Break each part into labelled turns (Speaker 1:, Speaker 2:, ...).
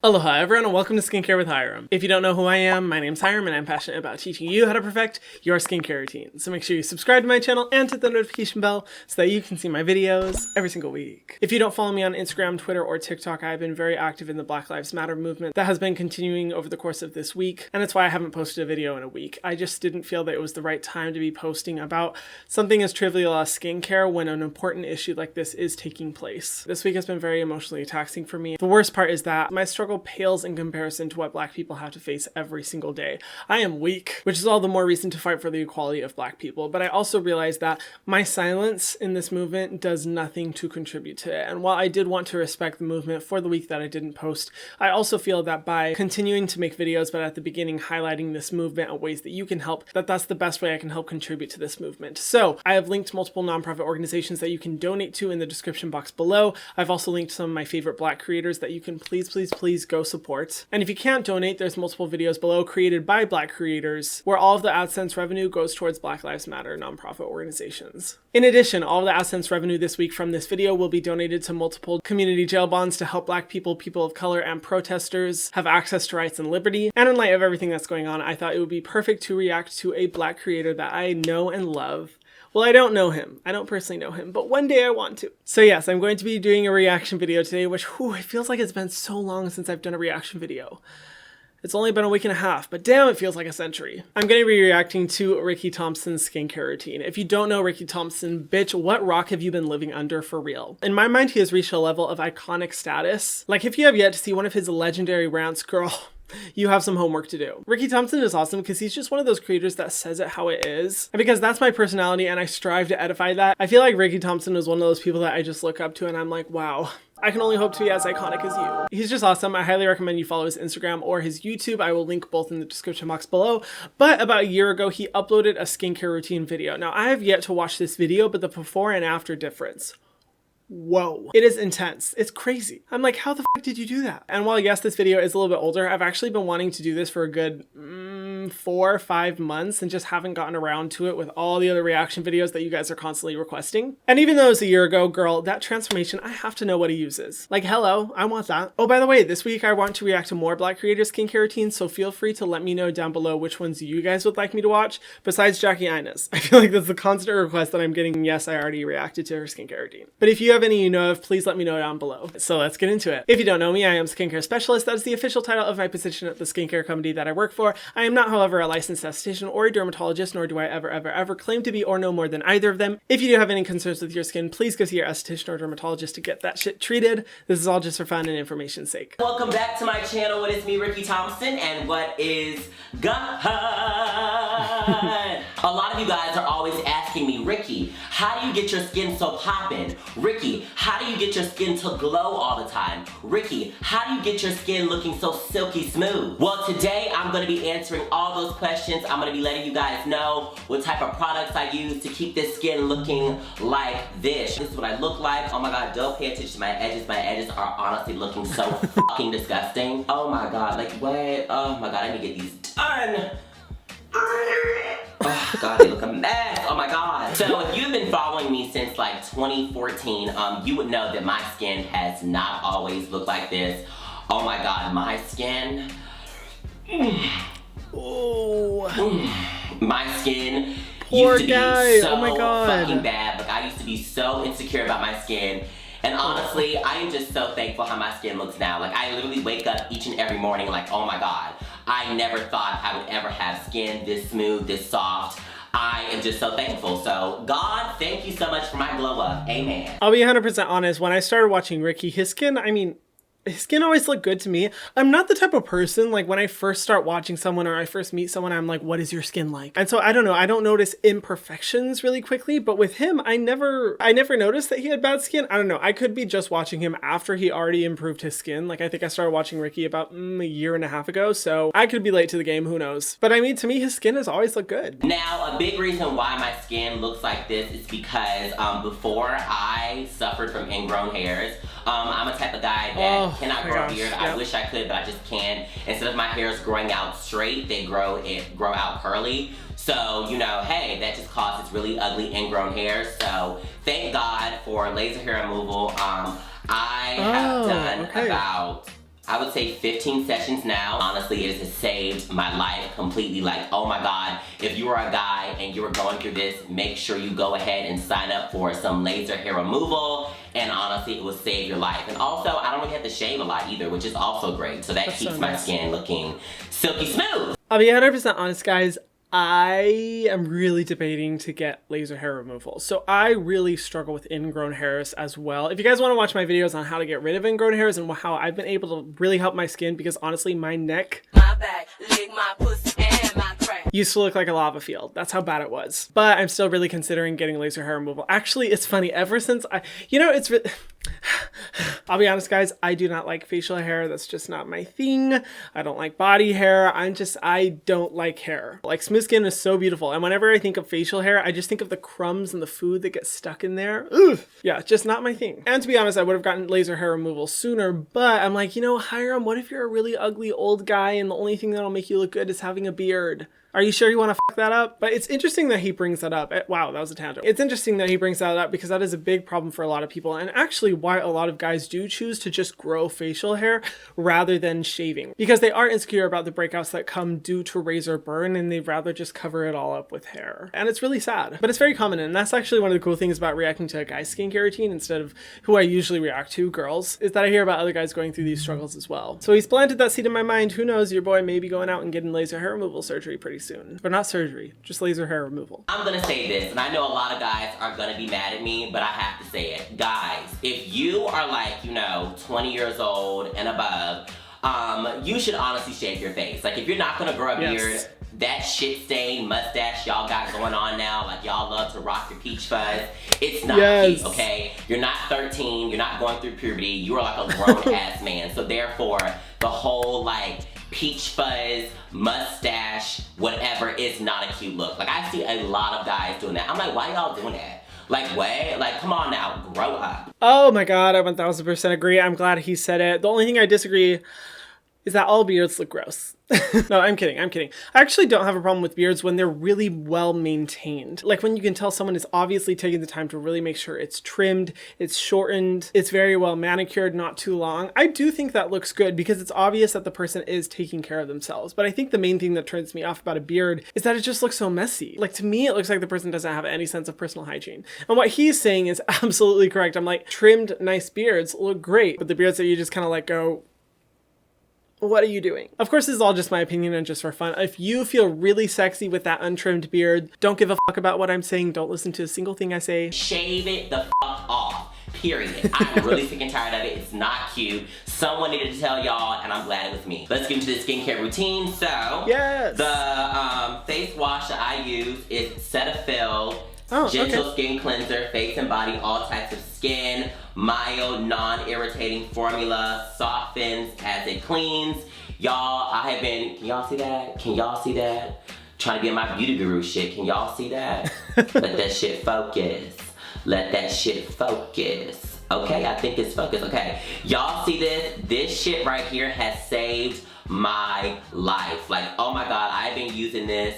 Speaker 1: Aloha everyone and welcome to Skincare with Hyram. If you don't know who I am, my name's Hyram and I'm passionate about teaching you how to perfect your skincare routine. So make sure you subscribe to my channel and hit the notification bell so that you can see my videos every single week. If you don't follow me on Instagram, Twitter, or TikTok, I've been very active in the Black Lives Matter movement that has been continuing over the course of this week, and that's why I haven't posted a video in a week. I just didn't feel that it was the right time to be posting about something as trivial as skincare when an important issue like this is taking place. This week has been very emotionally taxing for me. The worst part is that my struggle pales in comparison to what Black people have to face every single day. I am weak, which is all the more reason to fight for the equality of Black people, but I also realize that my silence in this movement does nothing to contribute to it. And while I did want to respect the movement for the week that I didn't post, I also feel that by continuing to make videos, but at the beginning highlighting this movement and ways that you can help, that's the best way I can help contribute to this movement. So I have linked multiple nonprofit organizations that you can donate to in the description box below. I've also linked some of my favorite Black creators that you can please go support. And if you can't donate, there's multiple videos below created by Black creators where all of the AdSense revenue goes towards Black Lives Matter nonprofit organizations. In addition, all of the AdSense revenue this week from this video will be donated to multiple community jail bonds to help Black people, people of color, and protesters have access to rights and liberty. And in light of everything that's going on, I thought it would be perfect to react to a Black creator that I know and love. Well, I don't know him. I don't personally know him, but one day I want to. So yes, I'm going to be doing a reaction video today, which it feels like it's been so long since I've done a reaction video. It's only been a week and a half, but damn, it feels like a century. I'm going to be reacting to Rickey Thompson's skincare routine. If you don't know Rickey Thompson, bitch, what rock have you been living under for real? In my mind, he has reached a level of iconic status. Like, if you have yet to see one of his legendary rants, girl, you have some homework to do. Rickey Thompson is awesome because he's just one of those creators that says it how it is. And because that's my personality and I strive to edify that, I feel like Rickey Thompson is one of those people that I just look up to and I'm like, wow, I can only hope to be as iconic as you. He's just awesome. I highly recommend you follow his Instagram or his YouTube. I will link both in the description box below. But about a year ago, he uploaded a skincare routine video. Now, I have yet to watch this video, but the before and after difference, whoa, it is intense. It's crazy. I'm like, how the fuck did you do that? And while yes, this video is a little bit older, I've actually been wanting to do this for a good 4 or 5 months and just haven't gotten around to it with all the other reaction videos that you guys are constantly requesting. And even though it was a year ago, girl, that transformation, I have to know what he uses. Like, hello, I want that. Oh, by the way, this week I want to react to more Black creators' skincare routines, so feel free to let me know down below which ones you guys would like me to watch, besides Jackie Inez. I feel like that's the constant request that I'm getting. Yes, I already reacted to her skincare routine. But if you have any you know of, please let me know down below. So let's get into it. If you don't know me, I am skincare specialist. That is the official title of my position at the skincare company that I work for. I am not, however, a licensed esthetician or a dermatologist, nor do I ever claim to be or know more than either of them. If you do have any concerns with your skin, please go see your esthetician or dermatologist to get that shit treated. This is all just for fun and information's sake.
Speaker 2: Welcome back to my channel. It is me, Rickey Thompson, and what is good? A lot of you guys are always asking me, Rickey, how do you get your skin so poppin'? Rickey, how do you get your skin to glow all the time? Rickey, how do you get your skin looking so silky smooth? Well, today I'm going to be answering all those questions. I'm going to be letting you guys know what type of products I use to keep this skin looking like this. This is what I look like. Oh my god, don't pay attention to my edges. My edges are honestly looking so fucking disgusting. Oh my god, like what? Oh my god, I need to get these done. Oh god, they look a mess. Oh my god. So if you've been following me since like 2014, you would know that my skin has not always looked like this. Oh my god, my skin. My skin used to be so fucking bad. Like, I used to be so insecure about my skin. And honestly, I am just so thankful how my skin looks now. Like, I literally wake up each and every morning like, oh my god, I never thought I would ever have skin this smooth, this soft. I am just so thankful. So, God, thank you so much for my glow up. Amen.
Speaker 1: I'll be 100% honest. When I started watching Rickey, his skin, his skin always looked good to me. I'm not the type of person, like, when I first start watching someone or I first meet someone, I'm like, what is your skin like? And so I don't know, I don't notice imperfections really quickly, but with him, I never noticed that he had bad skin. I don't know, I could be just watching him after he already improved his skin. Like, I think I started watching Rickey about a year and a half ago, so I could be late to the game, who knows? But I mean, to me, his skin has always looked good.
Speaker 2: Now, a big reason why my skin looks like this is because before I suffered from ingrown hairs. I'm a type of guy that cannot grow a beard. I wish I could, but I just can't. Instead of my hairs growing out straight, they grow out curly. So, you know, hey, that just causes really ugly ingrown hairs. So, thank God for laser hair removal. I have done about I would say 15 sessions now. Honestly, it has saved my life completely. Like, oh my God, if you are a guy and you are going through this, make sure you go ahead and sign up for some laser hair removal. And honestly, it will save your life. And also, I don't really have to shave a lot either, which is also great. So that keeps my skin looking silky smooth.
Speaker 1: I'll be 100% honest, guys. I am really debating to get laser hair removal. So I really struggle with ingrown hairs as well. If you guys want to watch my videos on how to get rid of ingrown hairs and how I've been able to really help my skin, because honestly, my neck, my back, leg, my pussy, and my crack used to look like a lava field. That's how bad it was. But I'm still really considering getting laser hair removal. Actually, it's funny. Ever since I'll be honest, guys, I do not like facial hair. That's just not my thing. I don't like body hair. I don't like hair. Like, smooth skin is so beautiful. And whenever I think of facial hair, I just think of the crumbs and the food that gets stuck in there. Ugh. Yeah, just not my thing. And to be honest, I would have gotten laser hair removal sooner, but I'm like, Hyram, what if you're a really ugly old guy and the only thing that'll make you look good is having a beard? Are you sure you want to fuck that up? But it's interesting that he brings that up. Wow, that was a tangent. It's interesting that he brings that up because that is a big problem for a lot of people, and actually why a lot of guys do choose to just grow facial hair rather than shaving, because they are insecure about the breakouts that come due to razor burn, and they'd rather just cover it all up with hair. And it's really sad, but it's very common, and that's actually one of the cool things about reacting to a guy's skincare routine instead of who I usually react to, girls, is that I hear about other guys going through these struggles as well. So he's planted that seed in my mind. Who knows, your boy may be going out and getting laser hair removal surgery pretty soon. But not surgery, just laser hair removal.
Speaker 2: I'm gonna say this, and I know a lot of guys are gonna be mad at me, but I have to say it. Guys, if you are like, 20 years old and above, you should honestly shave your face. Like, if you're not gonna grow a beard, that shit stained mustache y'all got going on now, like y'all love to rock your peach fuzz, it's not cute, okay? You're not 13, you're not going through puberty, you are like a grown ass man. So therefore, the whole like peach fuzz, mustache, whatever is not a cute look. Like, I see a lot of guys doing that. I'm like, why y'all doing that? Like, what? Like, come on now, grow up.
Speaker 1: Oh my God, I 1000% agree. I'm glad he said it. The only thing I disagree is that all beards look gross. No, I'm kidding. I actually don't have a problem with beards when they're really well maintained. Like when you can tell someone is obviously taking the time to really make sure it's trimmed, it's shortened, it's very well manicured, not too long. I do think that looks good because it's obvious that the person is taking care of themselves. But I think the main thing that turns me off about a beard is that it just looks so messy. Like, to me, it looks like the person doesn't have any sense of personal hygiene. And what he's saying is absolutely correct. I'm like, trimmed, nice beards look great, but the beards that you just kind of let go, what are you doing? Of course, this is all just my opinion and just for fun. If you feel really sexy with that untrimmed beard, don't give a fuck about what I'm saying. Don't listen to a single thing I say.
Speaker 2: Shave it the fuck off. Period. I'm really sick and tired of it. It's not cute. Someone needed to tell y'all, and I'm glad it was me. Let's get into the skincare routine. So,
Speaker 1: yes,
Speaker 2: the face wash that I use is Cetaphil. Gentle skin cleanser, face and body, all types of skin. Mild, non-irritating formula, softens as it cleans. Y'all, can y'all see that? Can y'all see that? Trying to be in my beauty guru shit. Can y'all see that? Let that shit focus. Let that shit focus. Okay, I think it's focused. Okay, y'all see this? This shit right here has saved my life. Like, oh my God, I've been using this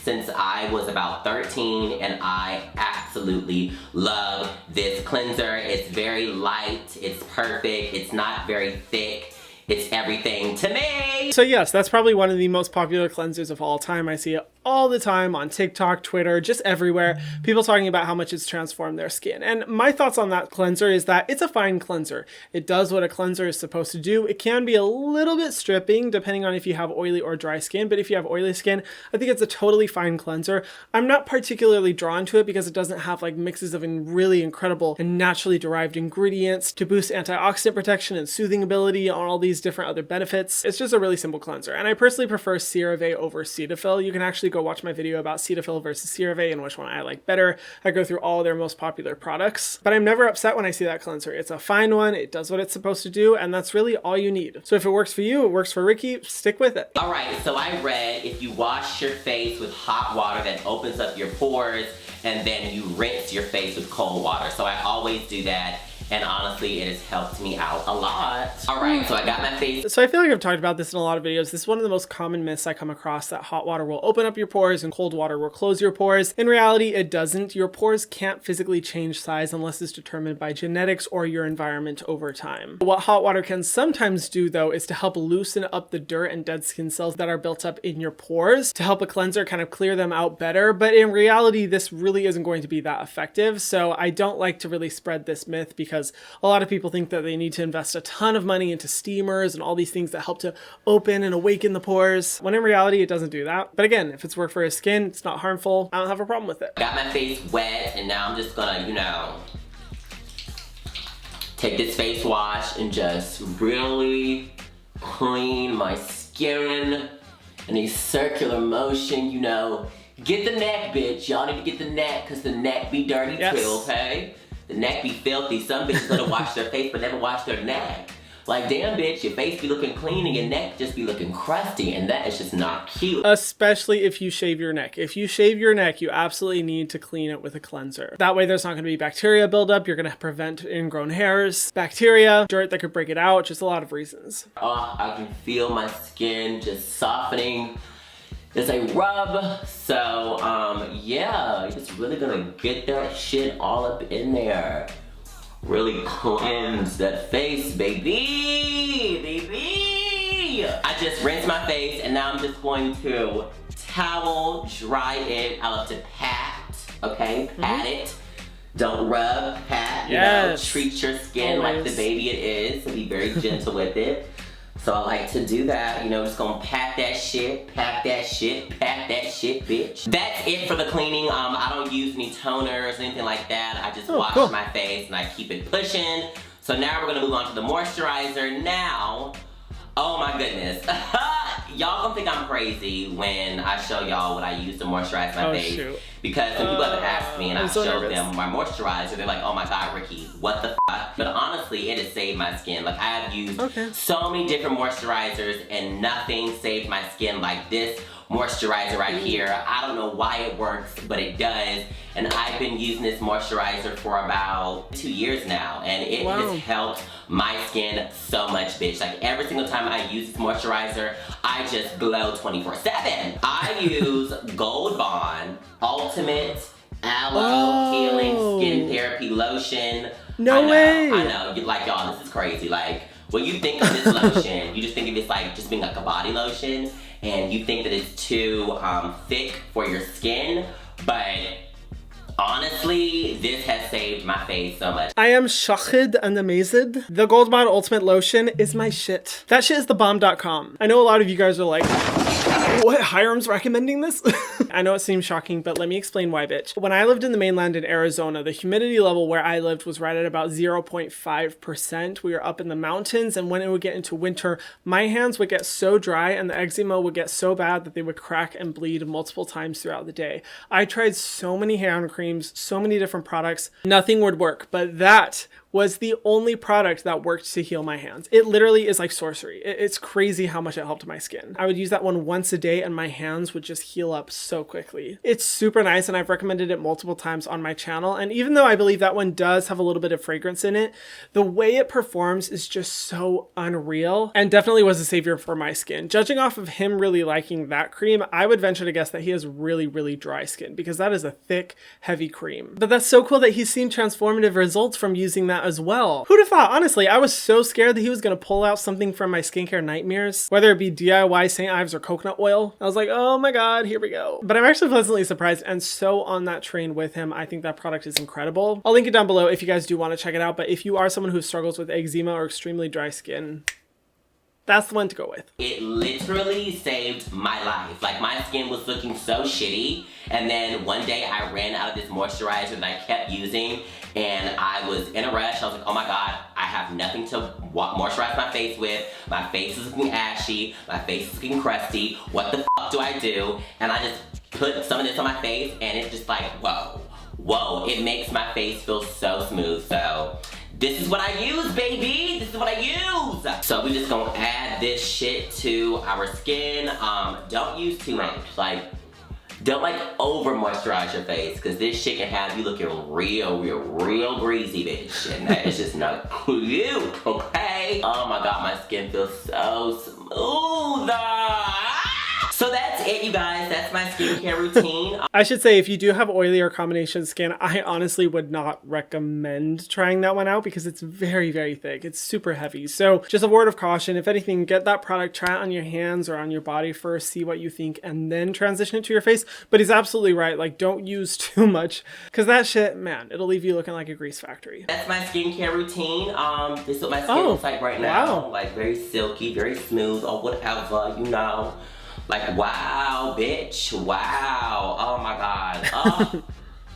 Speaker 2: since I was about 13, and I absolutely love this cleanser. It's very light, it's perfect, it's not very thick. It's everything to me.
Speaker 1: So yes, that's probably one of the most popular cleansers of all time. I see it all the time on TikTok, Twitter, just everywhere. People talking about how much it's transformed their skin. And my thoughts on that cleanser is that it's a fine cleanser. It does what a cleanser is supposed to do. It can be a little bit stripping depending on if you have oily or dry skin. But if you have oily skin, I think it's a totally fine cleanser. I'm not particularly drawn to it because it doesn't have like mixes of really incredible and naturally derived ingredients to boost antioxidant protection and soothing ability and all these different other benefits. It's just a really simple cleanser. And I personally prefer CeraVe over Cetaphil. You can actually go watch my video about Cetaphil versus CeraVe and which one I like better. I go through all their most popular products, but I'm never upset when I see that cleanser. It's a fine one, it does what it's supposed to do, and that's really all you need. So if it works for you, it works for Ricky, stick with it.
Speaker 2: All right, so I read if you wash your face with hot water that opens up your pores, and then you rinse your face with cold water. So I always do that. and honestly, it has helped me out a lot. All right, so I got my face.
Speaker 1: So I feel like I've talked about this in a lot of videos. This is one of the most common myths I come across, that hot water will open up your pores and cold water will close your pores. In reality, it doesn't. Your pores can't physically change size unless it's determined by genetics or your environment over time. What hot water can sometimes do, though, is to help loosen up the dirt and dead skin cells that are built up in your pores, to help a cleanser kind of clear them out better. But in reality, this really isn't going to be that effective. So I don't like to really spread this myth, because a lot of people think that they need to invest a ton of money into steamers and all these things that help to open and awaken the pores, when in reality it doesn't do that. But again, if it's worked for his skin, it's not harmful, I don't have a problem with it.
Speaker 2: Got my face wet, and now I'm just gonna, you know, take this face wash and just really clean my skin in a circular motion, you know. Get the neck, bitch. Y'all need to get the neck, because the neck be dirty too, okay? The neck be filthy. Some bitches let her wash their face but never wash their neck. Like, damn, bitch, your face be looking clean and your neck just be looking crusty, and that is just not cute.
Speaker 1: Especially if you shave your neck. If you shave your neck, you absolutely need to clean it with a cleanser. That way there's not going to be bacteria buildup. You're going to prevent ingrown hairs, bacteria, dirt that could break it out, just a lot of reasons.
Speaker 2: Oh, I can feel my skin just softening as I rub. So, yeah, you're just really gonna get that shit all up in there. Really cleanse that face, baby, baby. I just rinsed my face, and now I'm just going to towel dry it. I love to pat, okay? Pat it. Don't rub, pat, you know, treat your skin like the baby it is, so be very gentle with it. So I like to do that, you know, just gonna pat that shit, pat that shit, pat that shit, bitch. That's it for the cleaning. I don't use any toners or anything like that. I just wash my face and I keep it pushing. So now we're gonna move on to the moisturizer. Now, oh my goodness. Y'all gonna think I'm crazy when I show y'all what I use to moisturize my face. Shoot. Because when people have asked me and I show them my moisturizer, they're like, oh my God, Ricky, what the fuck? But honestly, it has saved my skin. Like, I have used so many different moisturizers and nothing saved my skin like this moisturizer right here. I don't know why it works, but it does. And I've been using this moisturizer for about 2 years now, and it has helped my skin so much, bitch. Like, every single time I use this moisturizer, I just glow 24/7. I use Gold Bond Ultimate Aloe Healing Skin Therapy Lotion.
Speaker 1: No way!
Speaker 2: I know, like, y'all, this is crazy. Like, when you think of this lotion, you just think of this like just being like a body lotion, and you think that it's too thick for your skin, but honestly, this has saved my face so much.
Speaker 1: I am shocked and amazed. The Gold Bond Ultimate Lotion is my shit. That shit is the bomb.com. I know a lot of you guys are like, what, Hyram's recommending this? I know it seems shocking, but let me explain why, bitch. When I lived in the mainland in Arizona, the humidity level where I lived was right at about 0.5%. We were up in the mountains, and when it would get into winter, my hands would get so dry and the eczema would get so bad that they would crack and bleed multiple times throughout the day. I tried so many hand creams, so many different products, nothing would work, but that was the only product that worked to heal my hands. It literally is like sorcery. It's crazy how much it helped my skin. I would use that one once a day and my hands would just heal up so quickly. It's super nice, and I've recommended it multiple times on my channel. And even though I believe that one does have a little bit of fragrance in it, the way it performs is just so unreal, and definitely was a savior for my skin. Judging off of him really liking that cream, I would venture to guess that he has really, really dry skin, because that is a thick, heavy cream. But that's so cool that he's seen transformative results from using that as well. Who'd have thought? Honestly, I was so scared that he was gonna pull out something from my skincare nightmares, whether it be DIY St. Ives or coconut oil. I was like, oh my God, here we go. But I'm actually pleasantly surprised and so on that train with him. I think that product is incredible. I'll link it down below if you guys do want to check it out. But if you are someone who struggles with eczema or extremely dry skin, that's the one to go with.
Speaker 2: It literally saved my life. Like, my skin was looking so shitty, and then one day I ran out of this moisturizer that I kept using, and I was in a rush. I was like, oh my God, I have nothing to moisturize my face with. My face is looking ashy. My face is looking crusty. What the fuck do I do? And I just put some of this on my face, and it's just like, whoa, whoa. It makes my face feel so smooth. So this is what I use, baby. This is what I use. So we just gonna add this shit to our skin. Don't use too much. Like, Don't like over moisturize your face, because this shit can have you looking real greasy, bitch. And that is just not cute, okay? Oh my god, my skin feels so smooth. So that's it, you guys. That's my skincare routine.
Speaker 1: I should say, if you do have oily or combination skin, I honestly would not recommend trying that one out because it's very, very thick. It's super heavy. So just a word of caution, if anything, get that product, try it on your hands or on your body first, see what you think, and then transition it to your face. But he's absolutely right. Like, don't use too much because that shit, man, it'll leave you looking like a grease factory.
Speaker 2: That's my skincare routine. This is what my skin looks like right now. Like, very silky, very smooth, or whatever, you know. Like, wow, bitch, wow, oh my god,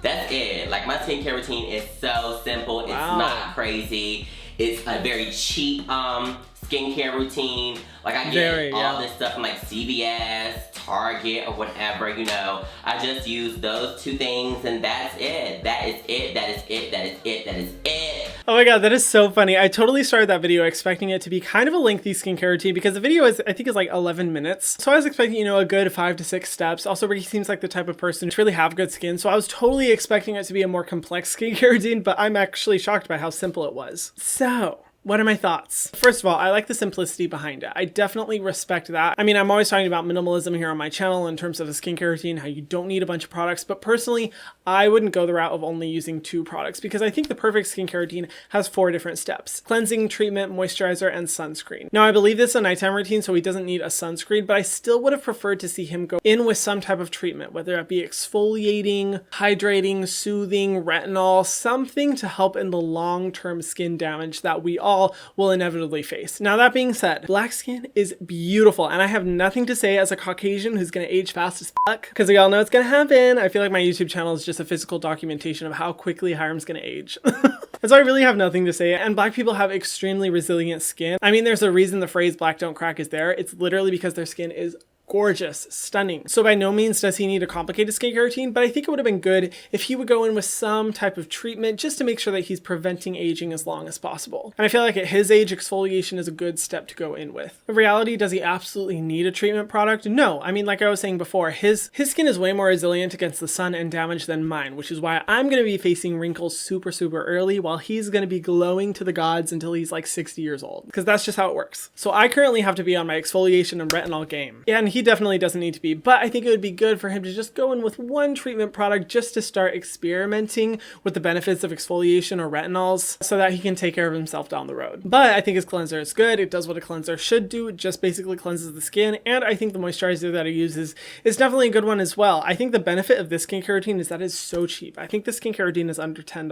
Speaker 2: that's it. Like, my skincare routine is so simple, it's not crazy, it's a very cheap skincare routine. Like, I get all this stuff from like CVS, Target, or whatever, you know. I just use those two things and that's it. That is it, that is it, that is it, that is it.
Speaker 1: Oh my god, that is so funny. I totally started that video expecting it to be kind of a lengthy skincare routine because the video is, I think, is like 11 minutes. So I was expecting, you know, a good 5 to 6 steps. Also, Ricky seems like the type of person to really have good skin. So I was totally expecting it to be a more complex skincare routine, but I'm actually shocked by how simple it was. So what are my thoughts? First of all, I like the simplicity behind it. I definitely respect that. I mean, I'm always talking about minimalism here on my channel in terms of a skincare routine, how you don't need a bunch of products, but personally, I wouldn't go the route of only using 2 products because I think the perfect skincare routine has 4 different steps: cleansing, treatment, moisturizer, and sunscreen. Now, I believe this is a nighttime routine, so he doesn't need a sunscreen, but I still would have preferred to see him go in with some type of treatment, whether it be exfoliating, hydrating, soothing, retinol, something to help in the long-term skin damage that we all will inevitably face. Now, that being said, black skin is beautiful, and I have nothing to say as a Caucasian who's gonna age fast as fuck, because we all know it's gonna happen. I feel like my YouTube channel is just a physical documentation of how quickly Hyram's gonna age. And so I really have nothing to say, and black people have extremely resilient skin. I mean, there's a reason the phrase black don't crack is there. It's literally because their skin is gorgeous, stunning. So by no means does he need a complicated skincare routine, but I think it would have been good if he would go in with some type of treatment just to make sure that he's preventing aging as long as possible. And I feel like at his age, exfoliation is a good step to go in with. In reality, does he absolutely need a treatment product? No. I mean, like I was saying before, his skin is way more resilient against the sun and damage than mine, which is why I'm going to be facing wrinkles super early while he's going to be glowing to the gods until he's like 60 years old, because that's just how it works. So I currently have to be on my exfoliation and retinol game. Yeah, and he definitely doesn't need to be, but I think it would be good for him to just go in with one treatment product just to start experimenting with the benefits of exfoliation or retinols so that he can take care of himself down the road. But I think his cleanser is good. It does what a cleanser should do. It just basically cleanses the skin, and I think the moisturizer that he uses is definitely a good one as well. I think the benefit of this skincare routine is that it's so cheap. I think this skincare routine is under $10.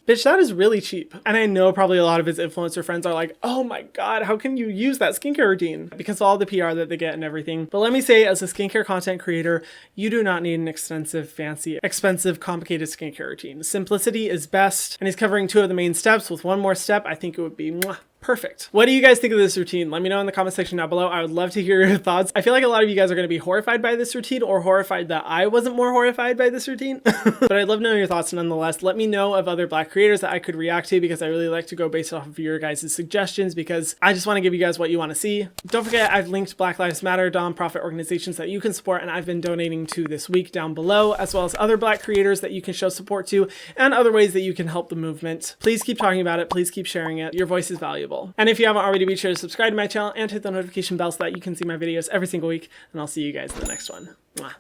Speaker 1: Bitch, that is really cheap. And I know probably a lot of his influencer friends are like, oh my god, how can you use that skincare routine? Because of all the PR that they get and everything. But let me say, as a skincare content creator, you do not need an extensive, fancy, expensive, complicated skincare routine. Simplicity is best, and he's covering 2 of the main steps. With one more step, I think it would be perfect. What do you guys think of this routine? Let me know in the comment section down below. I would love to hear your thoughts. I feel like a lot of you guys are going to be horrified by this routine, or horrified that I wasn't more horrified by this routine. But I'd love to know your thoughts nonetheless. Let me know of other black creators that I could react to, because I really like to go based off of your guys' suggestions, because I just want to give you guys what you want to see. Don't forget, I've linked Black Lives Matter nonprofit organizations that you can support, and I've been donating to this week down below, as well as other black creators that you can show support to, and other ways that you can help the movement. Please keep talking about it. Please keep sharing it. Your voice is valuable. And if you haven't already, be sure to subscribe to my channel and hit the notification bell so that you can see my videos every single week, and I'll see you guys in the next one. Mwah.